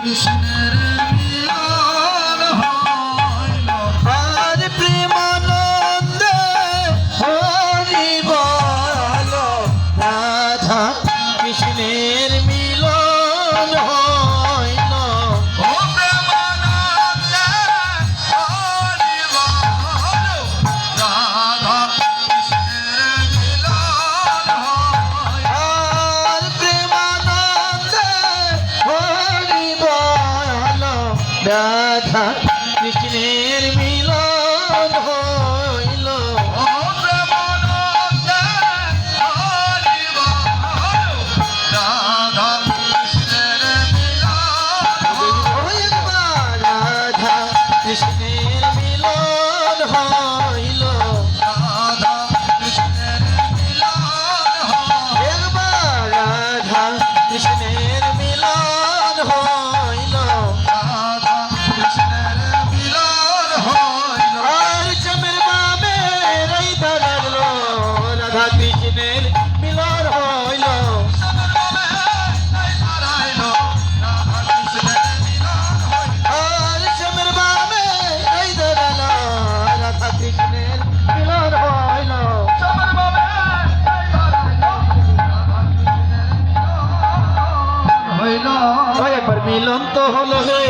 কৃষ্ণের মিলন হইল আর প্রেমানন্দে হরি বল রাধা কৃষ্ণের মিলন হইল ও প্রেমানন্দে হরি বল রাধা কৃষ্ণের মিলন হইল আর প্রেমানন্দে হরি বল রাধা কৃষ্ণের মিলন হইল ও প্রেমানন্দে হরি বল রাধা কৃষ্ণের মিলন রাধা কৃষ্ণের মিলন হইল রাধা কৃষ্ণের মিলন একবার রাধা কৃষ্ণের মিলন হইল রাধা কৃষ্ণের মিলন হইল আর চমের বামে রাইতা লাগলো রাধা কৃষ্ণের মিলন হইল আর চমের বামে রাইতা লাগলো রাধা কৃষ্ণের মিলন হইল হইল একবার মিলন তো হলো হে